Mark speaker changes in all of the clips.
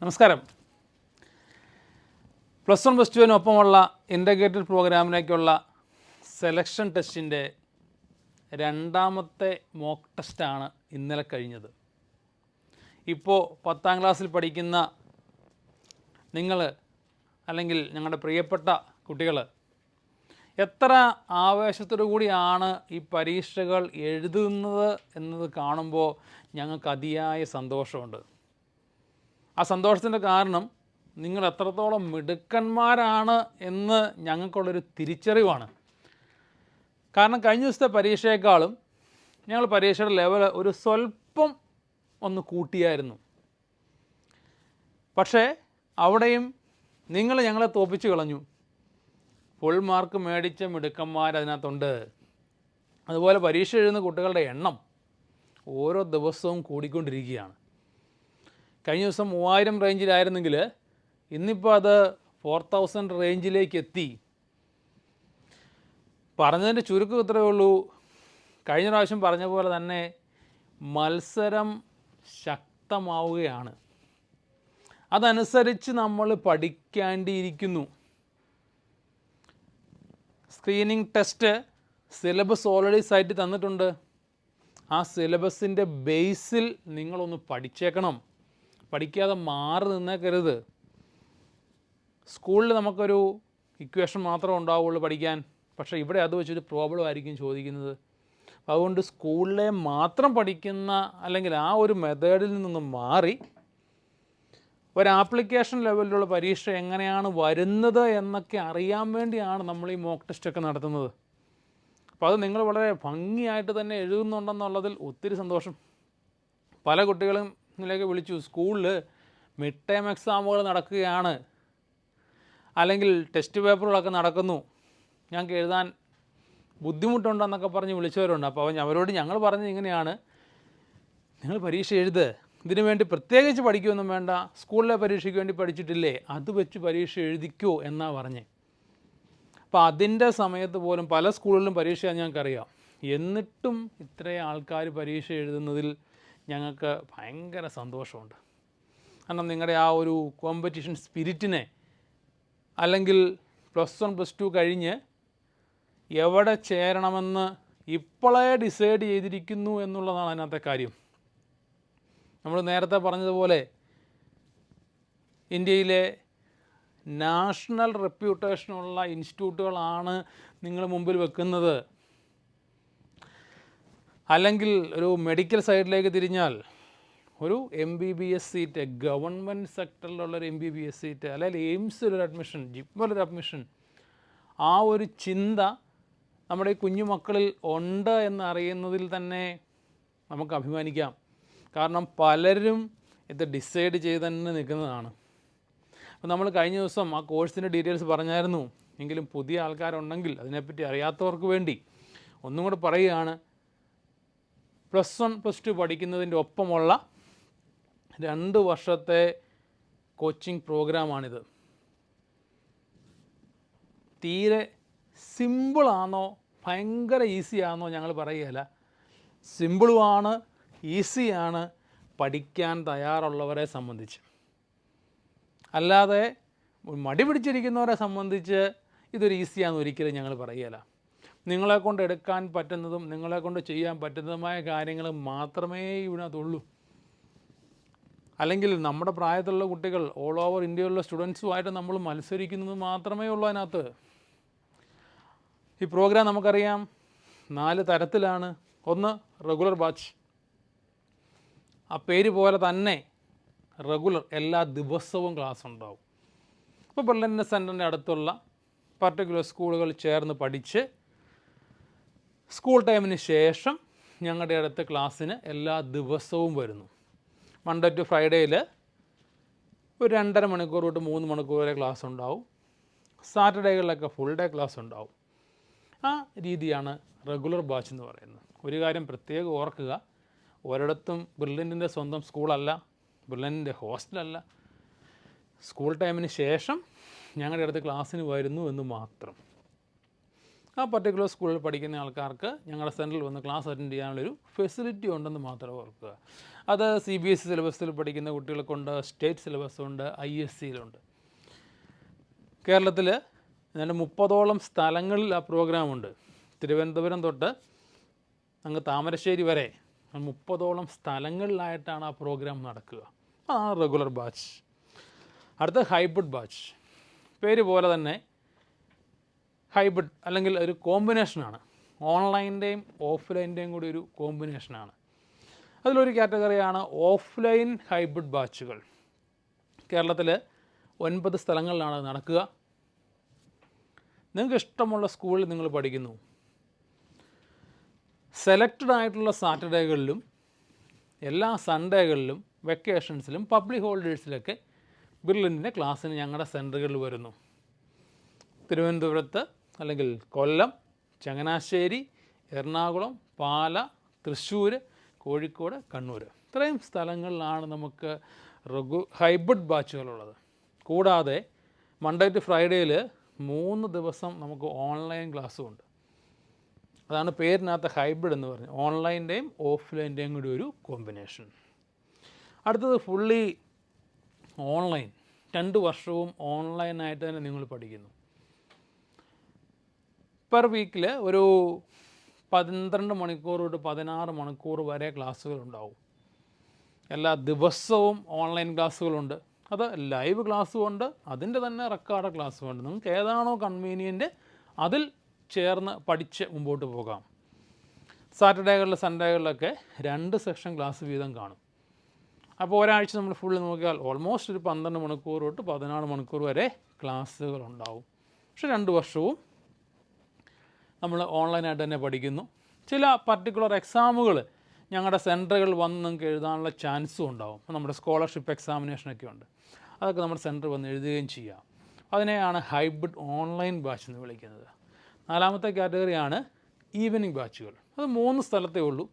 Speaker 1: നമസ്കാരം. Plus one plus ടുവിനൊപ്പമുള്ള integrated പ്രോഗ്രാമിലേക്കുള്ള സെലക്ഷൻ ടെസ്റ്റിൻ്റെ രണ്ടാമത്തെ മോക്ക് ടെസ്റ്റാണ് ഇന്നലെ കഴിഞ്ഞത്. ഇപ്പോൾ 10ാം ക്ലാസ്സിൽ പഠിക്കുന്ന നിങ്ങൾ അല്ലെങ്കിൽ ഞങ്ങളുടെ പ്രിയപ്പെട്ട കുട്ടികൾ എത്ര ആവേശത്തോടു കൂടിയാണ് ഈ പരീക്ഷകൾ എഴുതുന്നത് എന്നത് കാണുമ്പോൾ ഞങ്ങൾക്ക് അതിയായ സന്തോഷമുണ്ട്. ആ സന്തോഷത്തിൻ്റെ കാരണം നിങ്ങൾ എത്രത്തോളം മിടുക്കന്മാരാണ് എന്ന് ഞങ്ങൾക്കുള്ളൊരു തിരിച്ചറിവാണ്. കാരണം കഴിഞ്ഞ ദിവസത്തെ പരീക്ഷയെക്കാളും ഞങ്ങൾ പരീക്ഷയുടെ ലെവൽ ഒരു സ്വല്പം ഒന്ന് കൂട്ടിയായിരുന്നു. പക്ഷേ അവിടെയും നിങ്ങൾ ഞങ്ങളെ തോൽപ്പിച്ച് കളഞ്ഞു. ഫുൾ മാർക്ക് മേടിച്ച മിടുക്കന്മാരതിനകത്തുണ്ട്. അതുപോലെ പരീക്ഷ എഴുതുന്ന കുട്ടികളുടെ എണ്ണം ഓരോ ദിവസവും കൂടിക്കൊണ്ടിരിക്കുകയാണ്. കഴിഞ്ഞ ദിവസം 3000 റേഞ്ചിലായിരുന്നെങ്കിൽ ഇന്നിപ്പോൾ അത് 4000 റേഞ്ചിലേക്ക് എത്തി. പറഞ്ഞതിൻ്റെ ചുരുക്കം ഇത്രയേ ഉള്ളൂ. കഴിഞ്ഞ പ്രാവശ്യം പറഞ്ഞ പോലെ തന്നെ മത്സരം ശക്തമാവുകയാണ്. അതനുസരിച്ച് നമ്മൾ പഠിക്കേണ്ടിയിരിക്കുന്നു. സ്ക്രീനിങ് ടെസ്റ്റ് സിലബസ് ഓൾറെഡി സൈറ്റിൽ തന്നിട്ടുണ്ട്. ആ സിലബസിൻ്റെ ബേസിൽ നിങ്ങളൊന്ന് പഠിച്ചേക്കണം. പഠിക്കാതെ മാറി നിന്നേക്കരുത്. സ്കൂളിൽ നമുക്കൊരു ഇക്വേഷൻ മാത്രമേ ഉണ്ടാവുള്ളൂ പഠിക്കാൻ. പക്ഷേ ഇവിടെ അത് വെച്ചൊരു പ്രോബ്ലം ആയിരിക്കും ചോദിക്കുന്നത്. അതുകൊണ്ട് സ്കൂളിലെ മാത്രം പഠിക്കുന്ന അല്ലെങ്കിൽ ആ ഒരു മെത്തേഡിൽ നിന്നും മാറി ഒരു ആപ്ലിക്കേഷൻ ലെവലിലുള്ള പരീക്ഷ എങ്ങനെയാണ് വരുന്നത് എന്നൊക്കെ അറിയാൻ വേണ്ടിയാണ് നമ്മൾ ഈ മോക്ക് ടെസ്റ്റൊക്കെ നടത്തുന്നത്. അപ്പോൾ അത് നിങ്ങൾ വളരെ ഭംഗിയായിട്ട് തന്നെ എഴുതുന്നുണ്ടെന്നുള്ളതിൽ ഒത്തിരി സന്തോഷം. പല കുട്ടികളും ഇതിലേക്ക് വിളിച്ചു, സ്കൂളിൽ മിഡ് ടേം എക്സാമുകൾ നടക്കുകയാണ്, അല്ലെങ്കിൽ ടെസ്റ്റ് പേപ്പറുകളൊക്കെ നടക്കുന്നു, ഞങ്ങൾക്ക് എഴുതാൻ ബുദ്ധിമുട്ടുണ്ടെന്നൊക്കെ പറഞ്ഞ് വിളിച്ചവരുണ്ട്. അപ്പോൾ അവരോട് ഞങ്ങൾ പറഞ്ഞത് ഇങ്ങനെയാണ്, നിങ്ങൾ പരീക്ഷ എഴുത്, ഇതിനു വേണ്ടി പ്രത്യേകിച്ച് പഠിക്കുകയൊന്നും വേണ്ട, സ്കൂളിലെ പരീക്ഷയ്ക്ക് വേണ്ടി പഠിച്ചിട്ടില്ലേ അത് വെച്ച് പരീക്ഷ എഴുതിക്കോ എന്നാണ് പറഞ്ഞേ. അപ്പോൾ അതിൻ്റെ സമയത്ത് പോലും പല സ്കൂളുകളിലും പരീക്ഷ ഞങ്ങൾക്കറിയാം. എന്നിട്ടും ഇത്രയും ആൾക്കാർ പരീക്ഷ എഴുതുന്നതിൽ ഞങ്ങൾക്ക് ഭയങ്കര സന്തോഷമുണ്ട്. കാരണം നിങ്ങളുടെ ആ ഒരു കോമ്പറ്റീഷൻ സ്പിരിറ്റിനെ, അല്ലെങ്കിൽ പ്ലസ് വൺ പ്ലസ് ടു കഴിഞ്ഞ് എവിടെ ചേരണമെന്ന് ഇപ്പോഴേ ഡിസൈഡ് ചെയ്തിരിക്കുന്നു എന്നുള്ളതാണ് അതിനകത്തെ കാര്യം. നമ്മൾ നേരത്തെ പറഞ്ഞതുപോലെ ഇന്ത്യയിലെ നാഷണൽ റെപ്യൂട്ടേഷനുള്ള ഇൻസ്റ്റിറ്റ്യൂട്ടുകളാണ് നിങ്ങൾ മുമ്പിൽ വെക്കുന്നത്. അല്ലെങ്കിൽ ഒരു മെഡിക്കൽ സൈഡിലേക്ക് തിരിഞ്ഞാൽ ഒരു MBBS സീറ്റ്, ഗവൺമെൻറ് സെക്ടറിലുള്ളൊരു MBBS സീറ്റ്, അല്ലെങ്കിൽ എയിംസിലൊരു അഡ്മിഷൻ, ജിപ്മലൊരു അഡ്മിഷൻ, ആ ഒരു ചിന്ത നമ്മുടെ ഈ കുഞ്ഞുമക്കളിൽ ഉണ്ട് എന്നറിയുന്നതിൽ തന്നെ നമുക്ക് അഭിമാനിക്കാം. കാരണം പലരും ഇത് ഡിസൈഡ് ചെയ്ത് തന്നെ നിൽക്കുന്നതാണ്. അപ്പോൾ നമ്മൾ കഴിഞ്ഞ ദിവസം ആ കോഴ്സിൻ്റെ ഡീറ്റെയിൽസ് പറഞ്ഞായിരുന്നു. എങ്കിലും പുതിയ ആൾക്കാരുണ്ടെങ്കിൽ അതിനെപ്പറ്റി അറിയാത്തവർക്ക് വേണ്ടി ഒന്നും കൂടെ പറയുകയാണ്. പ്ലസ് വൺ പ്ലസ് ടു പഠിക്കുന്നതിൻ്റെ ഒപ്പമുള്ള 2 വർഷത്തെ കോച്ചിങ് പ്രോഗ്രാമാണിത്. തീരെ സിമ്പിളാണോ ഭയങ്കര ഈസിയാണോ ഞങ്ങൾ പറയുകയില്ല. സിമ്പിളുമാണ്, ഈസിയാണ് പഠിക്കാൻ തയ്യാറുള്ളവരെ സംബന്ധിച്ച്. അല്ലാതെ മടി പിടിച്ചിരിക്കുന്നവരെ സംബന്ധിച്ച് ഇതൊരു ഈസിയാണെന്ന് ഒരിക്കലും ഞങ്ങൾ പറയുകയില്ല. നിങ്ങളെക്കൊണ്ട് എടുക്കാൻ പറ്റുന്നതും നിങ്ങളെക്കൊണ്ട് ചെയ്യാൻ പറ്റുന്നതുമായ കാര്യങ്ങൾ മാത്രമേ ഇതിനകത്തുള്ളൂ. അല്ലെങ്കിൽ നമ്മുടെ പ്രായത്തിലുള്ള കുട്ടികൾ ഓൾ ഓവർ ഇന്ത്യയിലുള്ള സ്റ്റുഡൻസുമായിട്ട് നമ്മൾ മത്സരിക്കുന്നത് മാത്രമേ ഉള്ളൂ അതിനകത്ത്. ഈ പ്രോഗ്രാം നമുക്കറിയാം 4 തരത്തിലാണ്. ഒന്ന് റെഗുലർ ബാച്ച്. ആ പേര് പോലെ തന്നെ റെഗുലർ, എല്ലാ ദിവസവും ക്ലാസ് ഉണ്ടാവും. ഇപ്പോൾ ബർലിൻ സെൻറ്ററിൻ്റെ അടുത്തുള്ള പർട്ടിക്കുലർ സ്കൂളുകൾ ചേർന്ന് പഠിച്ച് സ്കൂൾ ടൈമിന് ശേഷം ഞങ്ങളുടെ അടുത്ത് ക്ലാസ്സിന് എല്ലാ ദിവസവും വരുന്നു. മൺഡേ ടു ഫ്രൈഡേയിൽ ഒരു 2.5 മണിക്കൂർ തൊട്ട് 3 മണിക്കൂർ വരെ ക്ലാസ് ഉണ്ടാവും. സാറ്റർഡേകളിലൊക്കെ ഫുൾ ഡേ ക്ലാസ് ഉണ്ടാവും. ആ രീതിയാണ് റെഗുലർ ബാച്ച് എന്ന് പറയുന്നത്. ഒരു കാര്യം പ്രത്യേകം ഓർക്കുക, ഒരിടത്തും ബ്രില്യൻറ്റിൻ്റെ സ്വന്തം സ്കൂളല്ല, ബ്രില്യൻറ്റിൻ്റെ ഹോസ്റ്റലല്ല. സ്കൂൾ ടൈമിന് ശേഷം ഞങ്ങളുടെ അടുത്ത് ക്ലാസ്സിന് വരുന്നു എന്ന് മാത്രം. ആ പർട്ടിക്കുലർ സ്കൂളിൽ പഠിക്കുന്ന ആൾക്കാർക്ക് ഞങ്ങളുടെ സെൻറ്ററിൽ വന്ന് ക്ലാസ് അറ്റൻഡ് ചെയ്യാനുള്ളൊരു ഫെസിലിറ്റി ഉണ്ടെന്ന് മാത്രം ഓർക്കുക. അത് CBSE സിലബസിൽ പഠിക്കുന്ന കുട്ടികൾക്കുണ്ട്, സ്റ്റേറ്റ് സിലബസുണ്ട്, ISCയിലുണ്ട്. കേരളത്തിൽ ഏതാണ്ട് 30ഓളം സ്ഥലങ്ങളിൽ ആ പ്രോഗ്രാമുണ്ട്. തിരുവനന്തപുരം തൊട്ട് അങ്ങ് താമരശ്ശേരി വരെ 30ഓളം സ്ഥലങ്ങളിലായിട്ടാണ് ആ പ്രോഗ്രാം നടക്കുക. ആ റെഗുലർ ബാച്ച്. അടുത്ത ഹൈബ്രിഡ് ബാച്ച്. പേര് പോലെ തന്നെ ഹൈബ്രിഡ് അല്ലെങ്കിൽ ഒരു കോമ്പിനേഷനാണ്. ഓൺലൈൻ്റെയും ഓഫ്ലൈൻ്റെയും കൂടി ഒരു കോമ്പിനേഷനാണ്. അതിലൊരു കാറ്റഗറിയാണ് ഓഫ്ലൈൻ ഹൈബ്രിഡ് ബാച്ചുകൾ. കേരളത്തിൽ 9 സ്ഥലങ്ങളിലാണ് നടക്കുക. നിങ്ങൾക്ക് ഇഷ്ടമുള്ള സ്കൂളിൽ നിങ്ങൾ പഠിക്കുന്നു. സെലക്റ്റഡ് ആയിട്ടുള്ള സാറ്റർഡേകളിലും എല്ലാ സൺഡേകളിലും വെക്കേഷൻസിലും പബ്ലിക് ഹോളിഡേയ്സിലൊക്കെ ബ്രില്യൻറ്റിൻ്റെ ക്ലാസ്സിന് ഞങ്ങളുടെ സെൻറ്ററുകളിൽ വരുന്നു. തിരുവനന്തപുരത്ത് അല്ലെങ്കിൽ കൊല്ലം, ചങ്ങനാശ്ശേരി, എറണാകുളം, പാല, തൃശ്ശൂർ, കോഴിക്കോട്, കണ്ണൂർ, ഇത്രയും സ്ഥലങ്ങളിലാണ് നമുക്ക് ഹൈബ്രിഡ് ബാച്ചുകളുള്ളത്. കൂടാതെ മൺഡേ ടു ഫ്രൈഡേയിൽ 3 ദിവസം നമുക്ക് ഓൺലൈൻ ക്ലാസ്സും ഉണ്ട്. അതാണ് പേരിനകത്ത് ഹൈബ്രിഡ് എന്ന് പറഞ്ഞത്. ഓൺലൈൻ്റെയും ഓഫ്ലൈൻ്റെയും കൂടി ഒരു കോമ്പിനേഷൻ. അടുത്തത് ഫുള്ളി ഓൺലൈൻ. 2 വർഷവും ഓൺലൈനായിട്ട് തന്നെ നിങ്ങൾ പഠിക്കുന്നു. പെർ വീക്കിൽ ഒരു 12 മണിക്കൂർ തൊട്ട് 16 മണിക്കൂർ വരെ ക്ലാസ്സുകളുണ്ടാവും. എല്ലാ ദിവസവും ഓൺലൈൻ ക്ലാസ്സുകളുണ്ട്. അത് ലൈവ് ക്ലാസ്സുമുണ്ട്, അതിൻ്റെ തന്നെ റെക്കോർഡ് ക്ലാസ്സുമുണ്ട്. നിങ്ങൾക്ക് ഏതാണോ കൺവീനിയൻറ്റ് അതിൽ ചേർന്ന് പഠിച്ച് മുമ്പോട്ട് പോകാം. സാറ്റർഡേകളിൽ സൺഡേകളിലൊക്കെ 2 സെക്ഷൻ ക്ലാസ് വീതം കാണും. അപ്പോൾ ഒരാഴ്ച നമ്മൾ ഫുള്ള് നോക്കിയാൽ ഓൾമോസ്റ്റ് ഒരു 12 മണിക്കൂർ തൊട്ട് 14 മണിക്കൂർ വരെ ക്ലാസ്സുകളുണ്ടാവും. പക്ഷേ 2 വർഷവും നമ്മൾ ഓൺലൈനായിട്ട് തന്നെ പഠിക്കുന്നു. ചില പർട്ടിക്കുലർ എക്സാമുകൾ ഞങ്ങളുടെ സെൻറ്ററുകളിൽ വന്ന് നിങ്ങൾക്ക് എഴുതാനുള്ള ചാൻസും ഉണ്ടാവും. നമ്മുടെ സ്കോളർഷിപ്പ് എക്സാമിനേഷനൊക്കെ ഉണ്ട്. അതൊക്കെ നമ്മുടെ സെൻറ്ററിൽ വന്ന് എഴുതുകയും ചെയ്യാം. അതിനെയാണ് ഹൈബ്രിഡ് ഓൺലൈൻ ബാച്ച് എന്ന് വിളിക്കുന്നത്. 4ാമത്തെ കാറ്റഗറിയാണ് ഈവനിങ് ബാച്ചുകൾ. അത് 3 സ്ഥലത്തേ ഉള്ളൂ.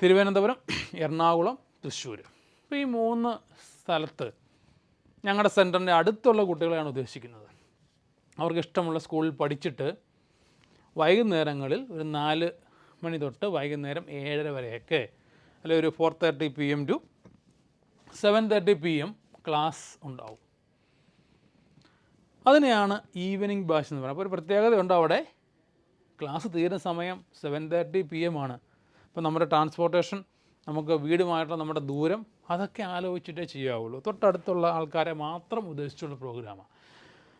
Speaker 1: തിരുവനന്തപുരം, എറണാകുളം, തൃശ്ശൂർ. അപ്പോൾ ഈ 3 സ്ഥലത്ത് ഞങ്ങളുടെ സെൻറ്ററിൻ്റെ അടുത്തുള്ള കുട്ടികളെയാണ് ഉദ്ദേശിക്കുന്നത്. അവർക്ക് ഇഷ്ടമുള്ള സ്കൂളിൽ പഠിച്ചിട്ട് വൈകുന്നേരങ്ങളിൽ ഒരു 4 മണി തൊട്ട് വൈകുന്നേരം 7:30 വരെയൊക്കെ, അല്ലെങ്കിൽ ഒരു 4:30 PM ടു 7:30 PM ക്ലാസ് ഉണ്ടാവും. അതിനെയാണ് ഈവനിങ് ബാച്ച് എന്ന് പറയുന്നത്. അപ്പോൾ ഒരു പ്രത്യേകതയുണ്ട്, അവിടെ ക്ലാസ് തീരുന്ന സമയം 7:30 PM ആണ്. അപ്പോൾ നമ്മുടെ ട്രാൻസ്പോർട്ടേഷൻ, നമുക്ക് വീടുമായിട്ടുള്ള നമ്മുടെ ദൂരം, അതൊക്കെ ആലോചിച്ചിട്ടേ ചെയ്യാവുള്ളൂ. തൊട്ടടുത്തുള്ള ആൾക്കാരെ മാത്രം ഉദ്ദേശിച്ചുള്ള പ്രോഗ്രാമാണ്.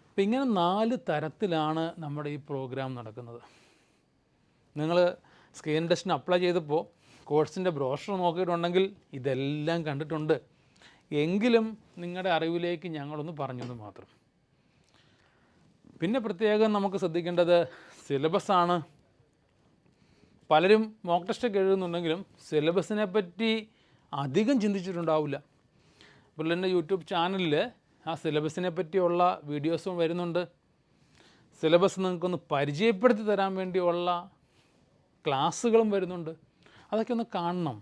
Speaker 1: അപ്പോൾ ഇങ്ങനെ 4 തരത്തിലാണ് നമ്മുടെ ഈ പ്രോഗ്രാം നടക്കുന്നത്. നിങ്ങൾ സ്ക്രീൻ ടെസ്റ്റിന് അപ്ലൈ ചെയ്തപ്പോൾ കോഴ്സിൻ്റെ ബ്രോഷർ നോക്കിയിട്ടുണ്ടെങ്കിൽ ഇതെല്ലാം കണ്ടിട്ടുണ്ട്. എങ്കിലും നിങ്ങളുടെ അറിവിലേക്ക് ഞങ്ങളൊന്ന് പറഞ്ഞെന്ന് മാത്രം. പിന്നെ പ്രത്യേകം നമുക്ക് ശ്രദ്ധിക്കേണ്ടത് സിലബസാണ്. പലരും മോക്ക് ടെസ്റ്റൊക്കെ എഴുതുന്നുണ്ടെങ്കിലും സിലബസിനെ പറ്റി അധികം ചിന്തിച്ചിട്ടുണ്ടാവില്ല. ബ്രില്യൻ്റെ യൂട്യൂബ് ചാനലിൽ ആ സിലബസിനെ പറ്റിയുള്ള വീഡിയോസും വരുന്നുണ്ട്. സിലബസ് നിങ്ങൾക്കൊന്ന് പരിചയപ്പെടുത്തി തരാൻ വേണ്ടിയുള്ള ക്ലാസ്സുകളും വരുന്നുണ്ട്. അതൊക്കെ ഒന്ന് കാണണം,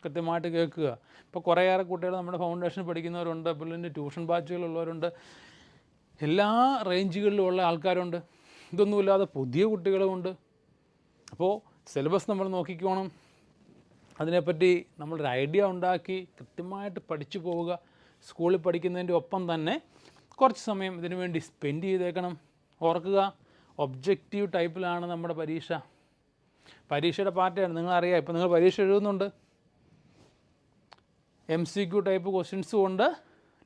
Speaker 1: കൃത്യമായിട്ട് കേൾക്കുക. ഇപ്പോൾ കുറേയേറെ കുട്ടികൾ നമ്മുടെ ഫൗണ്ടേഷൻ പഠിക്കുന്നവരുണ്ട്, ബ്രില്യൻ്റെ ട്യൂഷൻ ബാച്ചുകളുള്ളവരുണ്ട്, എല്ലാ റേഞ്ചുകളിലുമുള്ള ആൾക്കാരുണ്ട്. ഇതൊന്നുമില്ലാതെ പുതിയ കുട്ടികളുമുണ്ട്. അപ്പോൾ സിലബസ് നമ്മൾ നോക്കിക്കോണം. അതിനെപ്പറ്റി നമ്മളൊരു ഐഡിയ ഉണ്ടാക്കി കൃത്യമായിട്ട് പഠിച്ചു പോവുക. സ്കൂളിൽ പഠിക്കുന്നതിൻ്റെ ഒപ്പം തന്നെ കുറച്ച് സമയം ഇതിനു വേണ്ടി സ്പെൻഡ് ചെയ്തേക്കണം. ഓർക്കുക, ഒബ്ജക്റ്റീവ് ടൈപ്പിലാണ് നമ്മുടെ പരീക്ഷ. പരീക്ഷയുടെ പാറ്റേൺ നിങ്ങളറിയാം. ഇപ്പോൾ നിങ്ങൾ പരീക്ഷ എഴുതുന്നുണ്ട്, MCQ ടൈപ്പ് ക്വസ്റ്റ്യൻസും ഉണ്ട്,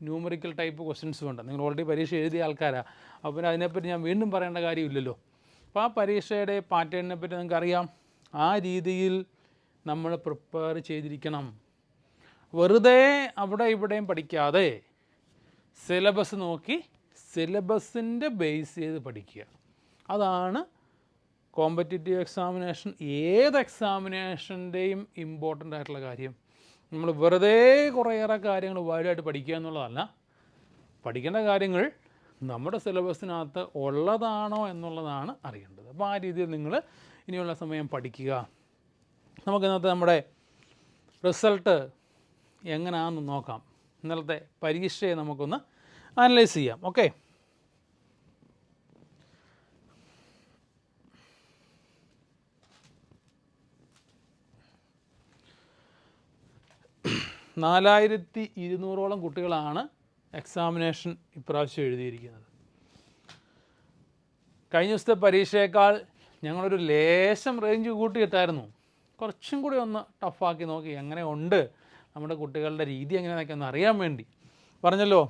Speaker 1: ന്യൂമറിക്കൽ ടൈപ്പ് ക്വസ്റ്റ്യൻസും ഉണ്ട്. നിങ്ങൾ ഓൾറെഡി പരീക്ഷ എഴുതിയ ആൾക്കാരാണ്. അപ്പോൾ പിന്നെ അതിനെപ്പറ്റി ഞാൻ വീണ്ടും പറയേണ്ട കാര്യമില്ലല്ലോ. അപ്പോൾ ആ പരീക്ഷയുടെ പാറ്റേണിനെ പറ്റി നിങ്ങൾക്കറിയാം. ആ രീതിയിൽ നമ്മൾ പ്രിപ്പയർ ചെയ്തിരിക്കണം. വെറുതെ അവിടെ ഇവിടെയും പഠിക്കാതെ സിലബസ് നോക്കി സിലബസിൻ്റെ ബേസ് ചെയ്ത് പഠിക്കുക. അതാണ് കോമ്പറ്റീറ്റീവ് എക്സാമിനേഷൻ, ഏത് എക്സാമിനേഷൻ്റെയും ഇമ്പോർട്ടൻ്റ് ആയിട്ടുള്ള കാര്യം. നമ്മൾ വെറുതെ കുറേയേറെ കാര്യങ്ങൾ വലുതായിട്ട് പഠിക്കുക എന്നുള്ളതല്ല. പഠിക്കേണ്ട കാര്യങ്ങൾ നമ്മുടെ സിലബസിനകത്ത് ഉള്ളതാണോ എന്നുള്ളതാണ് അറിയേണ്ടത്. അപ്പോൾ ആ രീതിയിൽ നിങ്ങൾ ഇനിയുള്ള സമയം പഠിക്കുക. നമുക്കിന്നത്തെ നമ്മുടെ റിസൾട്ട് എങ്ങനെയാണെന്ന് നോക്കാം. ഇന്നലത്തെ പരീക്ഷയെ നമുക്കൊന്ന് അനലൈസ് ചെയ്യാം. ഓക്കെ, 4200 കുട്ടികളാണ് എക്സാമിനേഷൻ ഇപ്രാവശ്യം എഴുതിയിരിക്കുന്നത്. കഴിഞ്ഞ ദിവസത്തെ പരീക്ഷയേക്കാൾ ഞങ്ങളൊരു ലേശം റേഞ്ച് കൂട്ടിയിട്ടായിരുന്നു. കുറച്ചും കൂടി ഒന്ന് ടഫാക്കി നോക്കി എങ്ങനെ ഉണ്ട് നമ്മുടെ കുട്ടികളുടെ രീതി എങ്ങനെയാണെന്നൊക്കെ ഒന്ന് അറിയാൻ വേണ്ടി. പറഞ്ഞല്ലോ,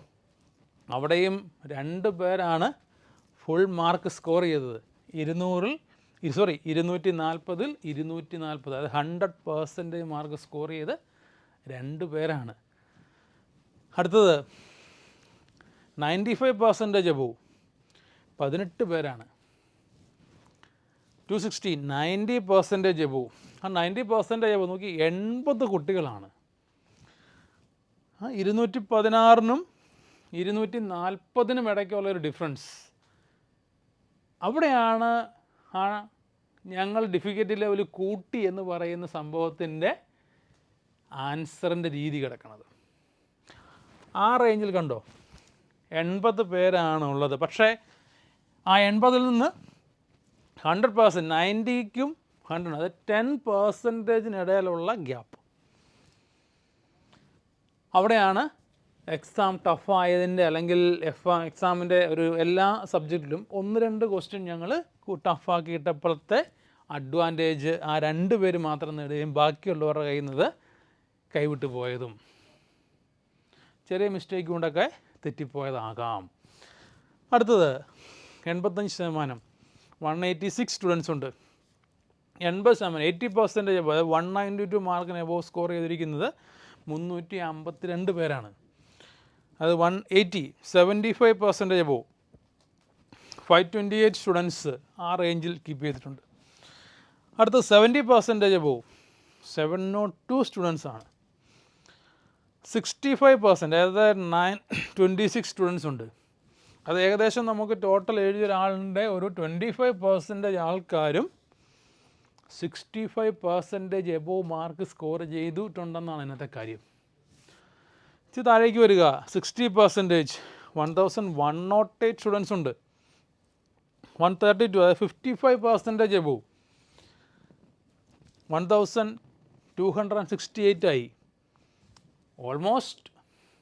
Speaker 1: അവിടെയും 2 പേരാണ് ഫുൾ മാർക്ക് സ്കോർ ചെയ്തത്. 240-ൽ 240, അതായത് 100% മാർക്ക് സ്കോർ ചെയ്ത് 2 പേരാണ്. അടുത്തത് 95% അബോവ് 18 പേരാണ്. 260 90% അബോവ്. ആ 90% അബോവ് നോക്കി 80 കുട്ടികളാണ്. 216-നും 240-നും ഇടയ്ക്കുള്ളൊരു ഡിഫറൻസ്. അവിടെയാണ് ഞങ്ങൾ ഡിഫിക്കൽറ്റി ലെവൽ കൂട്ടി എന്ന് പറയുന്ന സംഭവത്തിൻ്റെ ആൻസറിൻ്റെ രീതി കിടക്കുന്നത്. ആ റേഞ്ചിൽ കണ്ടോ, 80 പേരാണ് ഉള്ളത്. പക്ഷേ ആ 80-ൽ നിന്ന് 100%, 90-ക്കും 100, അത് 10%-നിടയിലുള്ള ഗ്യാപ്പ്. അവിടെയാണ് എക്സാം ടഫായതിൻ്റെ, അല്ലെങ്കിൽ എക്സാമിൻ്റെ ഒരു എല്ലാ സബ്ജക്റ്റിലും 1-2 ക്വസ്റ്റ്യൻ ഞങ്ങൾ ടഫാക്കിയിട്ടപ്പോഴത്തെ അഡ്വാൻറ്റേജ് ആ 2 പേര് മാത്രം നേടുകയും ബാക്കിയുള്ളവരുടെ കയ്യിൽ നിന്ന് കൈവിട്ട് പോയതും ചെറിയ മിസ്റ്റേക്ക് കൊണ്ടൊക്കെ തെറ്റിപ്പോയതാകാം. അടുത്തത് 85%, 186 സ്റ്റുഡൻസ് ഉണ്ട്. 80%, 80%, അതായത് 192 മാർക്കിന് എബോവ് സ്കോർ ചെയ്തിരിക്കുന്നത് 352 പേരാണ്. അത് 180, 75% അബോവ് 528 സ്റ്റുഡൻസ് ആ റേഞ്ചിൽ കീപ്പ് ചെയ്തിട്ടുണ്ട്. അടുത്ത 70% അബോവ് 702 സ്റ്റുഡൻസ് ആണ്. 65%, അതായത് 926 സ്റ്റുഡൻസ് ഉണ്ട്. അത് ഏകദേശം നമുക്ക് ടോട്ടൽ എഴുതിയ ഒരാളുടെ ഒരു 25% ആൾക്കാരും 65% എബോവ് മാർക്ക് സ്കോർ ചെയ്തിട്ടുണ്ടെന്നാണ് ഇന്നത്തെ കാര്യം. ഇത് താഴേക്ക് വരിക, 60%, 1108 സ്റ്റുഡൻസ് ഉണ്ട്. 132, അതായത് 55% എബോവ് 1268 ആയി. ഓൾമോസ്റ്റ്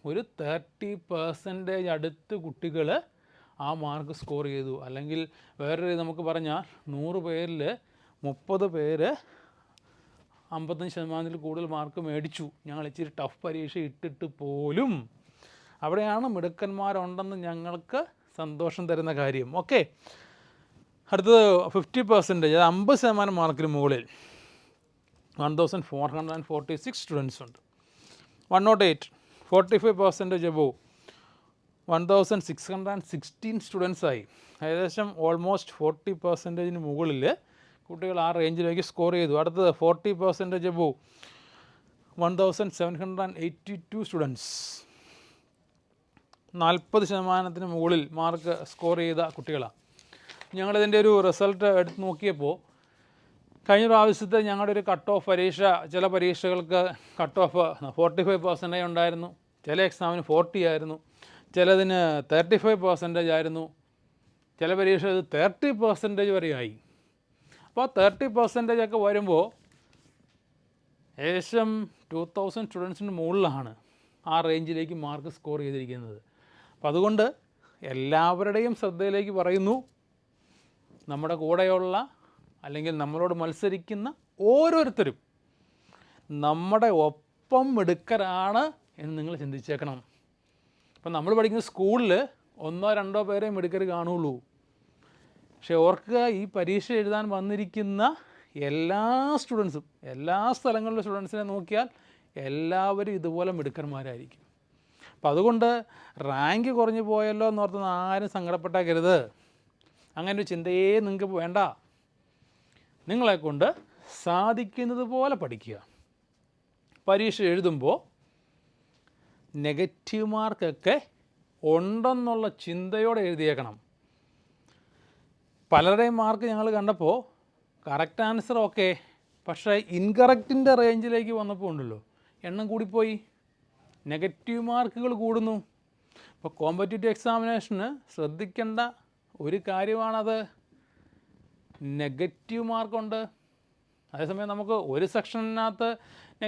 Speaker 1: ഒരു 30% അടുത്ത് കുട്ടികൾ ആ മാർക്ക് സ്കോർ ചെയ്തു. അല്ലെങ്കിൽ വേറൊരു നമുക്ക് പറഞ്ഞാൽ 100 പേരിൽ 30 പേര് 55% കൂടുതൽ മാർക്ക് മേടിച്ചു. ഞങ്ങൾ ഇച്ചിരി ടഫ് പരീക്ഷ ഇട്ടിട്ട് പോലും. അവിടെയാണ് മിടുക്കന്മാരുണ്ടെന്ന് ഞങ്ങൾക്ക് സന്തോഷം തരുന്ന കാര്യം. ഓക്കെ, അടുത്തത് 50%, അതായത് 50% മാർക്കിന് മുകളിൽ 1446 സ്റ്റുഡൻസ് ഉണ്ട്. 108, 45% അബോവ് 1616 സ്റ്റുഡൻസായി. ഏകദേശം ഓൾമോസ്റ്റ് 40%-ന് മുകളിൽ കുട്ടികൾ ആ റേഞ്ചിലേക്ക് സ്കോർ ചെയ്തു. അടുത്തത് 40% അബോവ് 1782 സ്റ്റുഡൻസ്, 40% മുകളിൽ മാർക്ക് സ്കോർ ചെയ്ത കുട്ടികളാണ്. ഞങ്ങളിതിൻ്റെ ഒരു റിസൾട്ട് എടുത്ത് നോക്കിയപ്പോൾ കഴിഞ്ഞ പ്രാവശ്യത്തെ ഞങ്ങളുടെ ഒരു കട്ട് ഓഫ് പരീക്ഷ, ചില പരീക്ഷകൾക്ക് കട്ട് ഓഫ് 45% ഉണ്ടായിരുന്നു, ചില എക്സാമിന് 40 ആയിരുന്നു, ചിലതിന് 35% ആയിരുന്നു, ചില പരീക്ഷ 30% വരെ ആയി. അപ്പോൾ 30% ഒക്കെ വരുമ്പോൾ ഏകദേശം 2000 സ്റ്റുഡൻസിന് മുകളിലാണ് ആ റേഞ്ചിലേക്ക് മാർക്ക് സ്കോർ ചെയ്തിരിക്കുന്നത്. അപ്പോൾ അതുകൊണ്ട് എല്ലാവരുടെയും ശ്രദ്ധയിലേക്ക് പറയുന്നു, നമ്മുടെ കൂടെയുള്ള അല്ലെങ്കിൽ നമ്മളോട് മത്സരിക്കുന്ന ഓരോരുത്തരും നമ്മുടെ ഒപ്പം മിടുക്കരാണ് എന്ന് നിങ്ങൾ ചിന്തിച്ചേക്കണം. അപ്പം നമ്മൾ പഠിക്കുന്ന സ്കൂളിൽ 1-2 പേരെ മിടുക്കർ കാണുള്ളൂ. പക്ഷെ ഓർക്കുക, ഈ പരീക്ഷ എഴുതാൻ വന്നിരിക്കുന്ന എല്ലാ സ്റ്റുഡൻസും, എല്ലാ സ്ഥലങ്ങളിലെ സ്റ്റുഡൻസിനെ നോക്കിയാൽ എല്ലാവരും ഇതുപോലെ മിടുക്കന്മാരായിരിക്കും. അപ്പം അതുകൊണ്ട് റാങ്ക് കുറഞ്ഞു പോയല്ലോ എന്നോർത്ത് ആരും സങ്കടപ്പെട്ടേക്കരുത്. അങ്ങനെ ഒരു ചിന്തയേ നിങ്ങൾക്ക് വേണ്ട. നിങ്ങളെക്കൊണ്ട് സാധിക്കുന്നത് പോലെ പഠിക്കുക. പരീക്ഷ എഴുതുമ്പോൾ നെഗറ്റീവ് മാർക്കൊക്കെ ഉണ്ടെന്നുള്ള ചിന്തയോടെ എഴുതിയേക്കണം. പലരുടെയും മാർക്ക് ഞങ്ങൾ കണ്ടപ്പോൾ കറക്റ്റ് ആൻസർ ഓക്കെ, പക്ഷേ ഇൻകറക്റ്റിൻ്റെ റേഞ്ചിലേക്ക് വന്നപ്പോൾ ഉണ്ടല്ലോ എണ്ണം കൂടിപ്പോയി, നെഗറ്റീവ് മാർക്കുകൾ കൂടുന്നു. ഇപ്പോൾ കോമ്പറ്റീറ്റീവ് എക്സാമിനേഷന് ശ്രദ്ധിക്കേണ്ട ഒരു കാര്യമാണത്. നെഗറ്റീവ് മാർക്കുണ്ട്. അതേസമയം നമുക്ക് ഒരു സെക്ഷനകത്ത്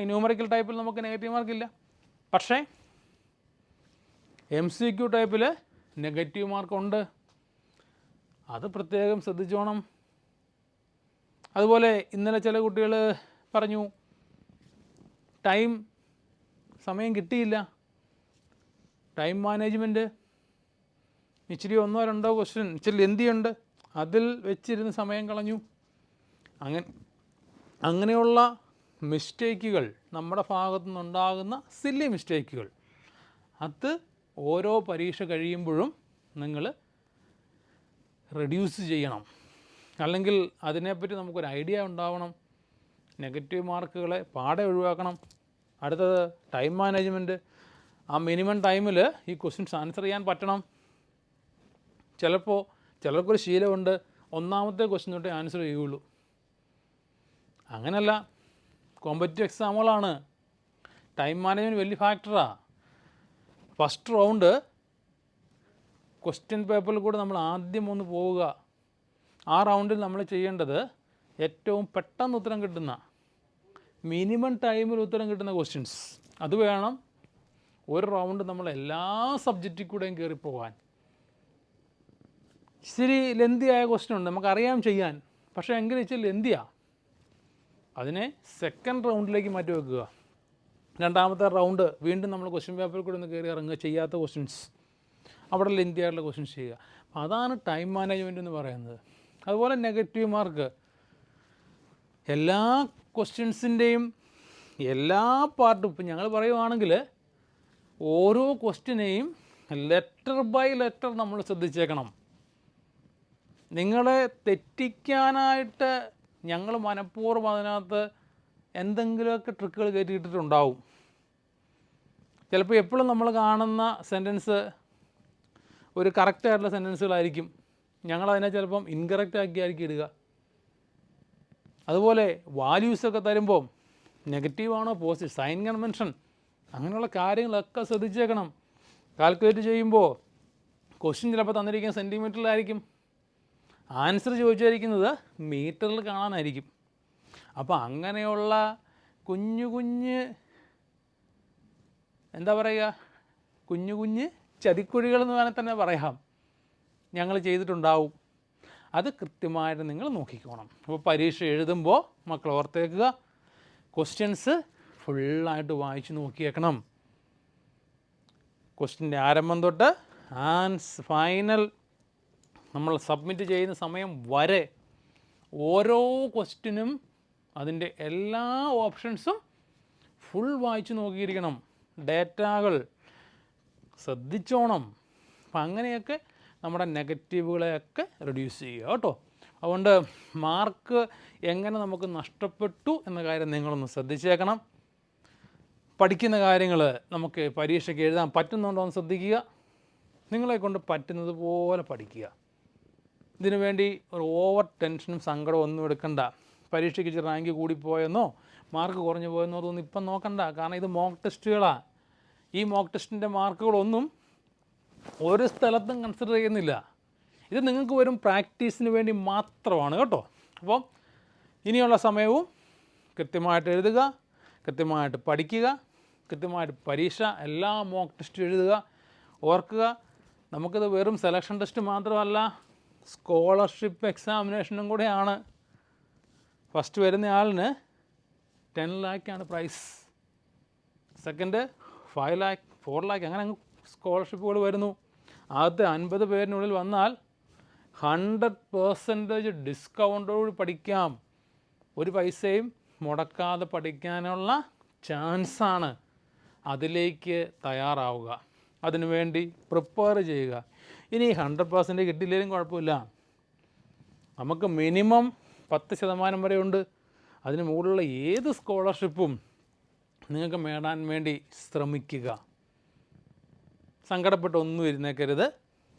Speaker 1: ന്യൂമറിക്കൽ ടൈപ്പിൽ നമുക്ക് നെഗറ്റീവ് മാർക്കില്ല. പക്ഷേ MCQ ടൈപ്പിൽ നെഗറ്റീവ് മാർക്കുണ്ട്, അത് പ്രത്യേകം ശ്രദ്ധിച്ചോണം. അതുപോലെ ഇന്നലെ ചില കുട്ടികൾ പറഞ്ഞു സമയം കിട്ടിയില്ല, ടൈം മാനേജ്മെൻറ്റ്, ഇച്ചിരി 1-2 ക്വസ്റ്റ്യൻ ഇച്ചിരി ലെന്തിയുണ്ട്, അതിൽ വെച്ചിരുന്ന് സമയം കളഞ്ഞു. അങ്ങനെയുള്ള മിസ്റ്റേക്കുകൾ, നമ്മുടെ ഭാഗത്തു നിന്നുണ്ടാകുന്ന സില്ലി മിസ്റ്റേക്കുകൾ, അത് ഓരോ പരീക്ഷ കഴിയുമ്പോഴും നിങ്ങൾ റെഡ്യൂസ് ചെയ്യണം. അല്ലെങ്കിൽ അതിനെപ്പറ്റി നമുക്കൊരു ഐഡിയ ഉണ്ടാവണം. നെഗറ്റീവ് മാർക്കുകളെ പാടെ ഒഴിവാക്കണം. അടുത്തത് ടൈം മാനേജ്മെൻറ്റ്. ആ മിനിമം ടൈമിൽ ഈ ക്വസ്റ്റ്യൻസ് ആൻസർ ചെയ്യാൻ പറ്റണം. ചിലർക്കൊരു ശീലമുണ്ട്, ഒന്നാമത്തെ ക്വസ്റ്റ്യൻ തൊട്ടേ ആൻസർ ചെയ്യുള്ളൂ. അങ്ങനെയല്ല, കോമ്പറ്റീവ് എക്സാമുകളാണ്, ടൈം മാനേജ്മെൻറ്റ് വലിയ ഫാക്ടറാണ്. ഫസ്റ്റ് റൗണ്ട് ക്വസ്റ്റ്യൻ പേപ്പറിൽ കൂടെ നമ്മൾ ആദ്യം ഒന്ന് പോവുക. ആ റൗണ്ടിൽ നമ്മൾ ചെയ്യേണ്ടത് ഏറ്റവും പെട്ടെന്ന് ഉത്തരം കിട്ടുന്ന, മിനിമം ടൈമിൽ ഉത്തരം കിട്ടുന്ന ക്വസ്റ്റ്യൻസ് അത് വേണം. ഒരു റൗണ്ട് നമ്മൾ എല്ലാ സബ്ജക്റ്റിൽ കൂടെയും കയറിപ്പോകാൻ. ഇച്ചിരി ലെന്തിയായ ക്വസ്റ്റ്യൻ ഉണ്ട്, നമുക്കറിയാം ചെയ്യാൻ, പക്ഷേ എങ്കിലും ഇച്ചിരി ലെന്തിയാണ്. അതിനെ സെക്കൻഡ് റൗണ്ടിലേക്ക് മാറ്റി വെക്കുക. രണ്ടാമത്തെ റൗണ്ട് വീണ്ടും നമ്മൾ ക്വസ്റ്റ്യൻ പേപ്പറിൽ കൂടെ ഒന്ന് കയറി ഇറങ്ങുക, ചെയ്യാത്ത ക്വസ്റ്റ്യൻസ്, അവിടെ ലെന്തിയായിട്ടുള്ള ക്വസ്റ്റ്യൻസ് ചെയ്യുക. അതാണ് ടൈം മാനേജ്മെൻറ്റ് എന്ന് പറയുന്നത്. അതുപോലെ നെഗറ്റീവ് മാർക്ക്, എല്ലാ ക്വസ്റ്റ്യൻസിൻ്റെയും എല്ലാ പാർട്ടും ഇപ്പം ഞങ്ങൾ പറയുവാണെങ്കിൽ ഓരോ ക്വസ്റ്റ്യനെയും ലെറ്റർ ബൈ ലെറ്റർ നമ്മൾ ശ്രദ്ധിച്ചേക്കണം. നിങ്ങളെ തെറ്റിക്കാനായിട്ട് ഞങ്ങൾ മനഃപൂർവ്വം അതിനകത്ത് എന്തെങ്കിലുമൊക്കെ ട്രിക്കുകൾ കയറ്റിയിട്ടിട്ടുണ്ടാവും. ചിലപ്പോൾ എപ്പോഴും നമ്മൾ കാണുന്ന സെൻറ്റൻസ് ഒരു കറക്റ്റായിട്ടുള്ള സെൻറ്റൻസുകളായിരിക്കും, ഞങ്ങളതിനെ ചിലപ്പം ഇൻകറക്റ്റ് ആക്കിയായിരിക്കും ഇടുക. അതുപോലെ വാല്യൂസൊക്കെ തരുമ്പോൾ നെഗറ്റീവാണോ പോസിറ്റീവ്, സൈൻ കൺവെൻഷൻ, അങ്ങനെയുള്ള കാര്യങ്ങളൊക്കെ ശ്രദ്ധിച്ചേക്കണം. കാൽക്കുലേറ്റ് ചെയ്യുമ്പോൾ ക്വസ്റ്റ്യൻ ചിലപ്പോൾ തന്നിരിക്കുന്ന സെൻറ്റിമീറ്ററിലായിരിക്കും, ആൻസർ ചോദിച്ചിരിക്കുന്നത് മീറ്ററിൽ കാണാനായിരിക്കും. അപ്പോൾ അങ്ങനെയുള്ള കുഞ്ഞു എന്താ പറയുക, കുഞ്ഞു ചതിക്കുഴികളെന്ന് വേണമെങ്കിൽ തന്നെ പറയാം, ഞങ്ങൾ ചെയ്തിട്ടുണ്ടാവും. അത് കൃത്യമായിട്ട് നിങ്ങൾ നോക്കിക്കോണം. അപ്പോൾ പരീക്ഷ എഴുതുമ്പോൾ മക്കൾ ഓർത്തേക്കുക, ക്വസ്റ്റ്യൻസ് ഫുള്ളായിട്ട് വായിച്ച് നോക്കിയേക്കണം. ക്വസ്റ്റ്യൻ്റെ ആരംഭം തൊട്ട് ഫൈനൽ നമ്മൾ സബ്മിറ്റ് ചെയ്യുന്ന സമയം വരെ ഓരോ ക്വസ്റ്റ്യനും അതിൻ്റെ എല്ലാ ഓപ്ഷൻസും ഫുൾ വായിച്ച് നോക്കിയിരിക്കണം. ഡേറ്റകൾ ശ്രദ്ധിച്ചോണം. അപ്പം അങ്ങനെയൊക്കെ നമ്മുടെ നെഗറ്റീവുകളെയൊക്കെ റെഡ്യൂസ് ചെയ്യുക കേട്ടോ. അതുകൊണ്ട് മാർക്ക് എങ്ങനെ നമുക്ക് നഷ്ടപ്പെട്ടു എന്ന കാര്യം നിങ്ങളൊന്ന് ശ്രദ്ധിച്ചേക്കണം. പഠിക്കുന്ന കാര്യങ്ങൾ നമുക്ക് പരീക്ഷയ്ക്ക് എഴുതാൻ പറ്റുന്നുണ്ടോ എന്ന് ശ്രദ്ധിക്കുക. നിങ്ങളെക്കൊണ്ട് പറ്റുന്നത് പോലെ പഠിക്കുക. ഇതിനു വേണ്ടി ഒരു ഓവർ ടെൻഷനും സങ്കടവും ഒന്നും എടുക്കണ്ട. പരീക്ഷയ്ക്ക് ഇച്ചിരി റാങ്ക് കൂടിപ്പോയെന്നോ മാർക്ക് കുറഞ്ഞു പോയെന്നോ അതൊന്നും ഇപ്പം നോക്കണ്ട. കാരണം ഇത് മോക്ക് ടെസ്റ്റുകളാണ്. ഈ മോക്ക് ടെസ്റ്റിൻ്റെ മാർക്കുകളൊന്നും ഒരു സ്ഥലത്തും കൺസിഡർ ചെയ്യുന്നില്ല. ഇത് നിങ്ങൾക്ക് വരും പ്രാക്ടീസിന് വേണ്ടി മാത്രമാണ് കേട്ടോ. അപ്പം ഇനിയുള്ള സമയവും കൃത്യമായിട്ട് എഴുതുക, കൃത്യമായിട്ട് പഠിക്കുക, കൃത്യമായിട്ട് പരീക്ഷ എല്ലാ മോക്ക് ടെസ്റ്റും എഴുതുക. ഓർക്കുക, നമുക്കിത് വെറും സെലക്ഷൻ ടെസ്റ്റ് മാത്രമല്ല, സ്കോളർഷിപ്പ് എക്സാമിനേഷനും കൂടെയാണ്. ഫസ്റ്റ് വരുന്ന ആളിന് 10 lakh price, second 5 lakh, 4 lakh, അങ്ങനെ അങ്ങ് സ്കോളർഷിപ്പുകൾ വരുന്നു. ആദ്യത്തെ 50 പേരിനുള്ളിൽ വന്നാൽ 100% ഡിസ്കൗണ്ടോട് പഠിക്കാം. ഒരു പൈസയും മുടക്കാതെ പഠിക്കാനുള്ള ചാൻസാണ്. അതിലേക്ക് തയ്യാറാവുക, അതിനുവേണ്ടി പ്രിപ്പയർ ചെയ്യുക. ഇനി 100% കിട്ടിയില്ലെങ്കിലും കുഴപ്പമില്ല, നമുക്ക് മിനിമം 10% വരെ ഉണ്ട്. അതിന് മുകളിലുള്ള ഏത് സ്കോളർഷിപ്പും നിങ്ങൾക്ക് നേടാൻ വേണ്ടി ശ്രമിക്കുക. സങ്കടപ്പെട്ടൊന്നും ഇരുന്നേക്കരുത്.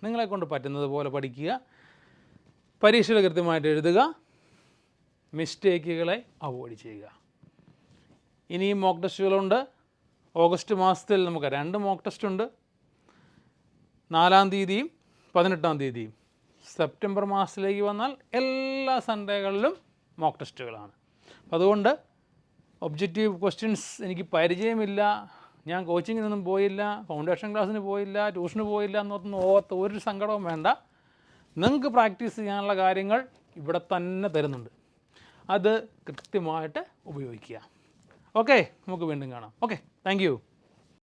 Speaker 1: നിങ്ങളെക്കൊണ്ട് പറ്റുന്നത് പോലെ പഠിക്കുക, പരീക്ഷകൾ കൃത്യമായിട്ട് എഴുതുക, മിസ്റ്റേക്കുകളെ അവോയ്ഡ് ചെയ്യുക. ഇനിയും മോക്ക് ടെസ്റ്റുകളുണ്ട്. ഓഗസ്റ്റ് മാസത്തിൽ നമുക്ക് 2 മോക്ക് ടെസ്റ്റ് ഉണ്ട്, 4-ാം തീയതിയും 18-ാം തീയതിയും. സെപ്റ്റംബർ മാസത്തിലേക്ക് വന്നാൽ എല്ലാ സൺഡേകളിലും മോക്ക് ടെസ്റ്റുകളാണ്. അതുകൊണ്ട് ഒബ്ജക്റ്റീവ് ക്വസ്റ്റ്യൻസ് എനിക്ക് പരിചയമില്ല ഞാൻ കോച്ചിങ്ങിനൊന്നും പോയില്ല, ഫൗണ്ടേഷൻ ക്ലാസ്സിന് പോയില്ല, ട്യൂഷന് പോയില്ല എന്നൊന്നും ഓർത്ത് ഒരു സങ്കടവും വേണ്ട. നിങ്ങൾക്ക് പ്രാക്ടീസ് ചെയ്യാനുള്ള കാര്യങ്ങൾ ഇവിടെ തന്നെ തരുന്നുണ്ട്. അത് കൃത്യമായിട്ട് ഉപയോഗിക്കുക. ഓക്കെ, നമുക്ക് വീണ്ടും കാണാം. Okay, thank you.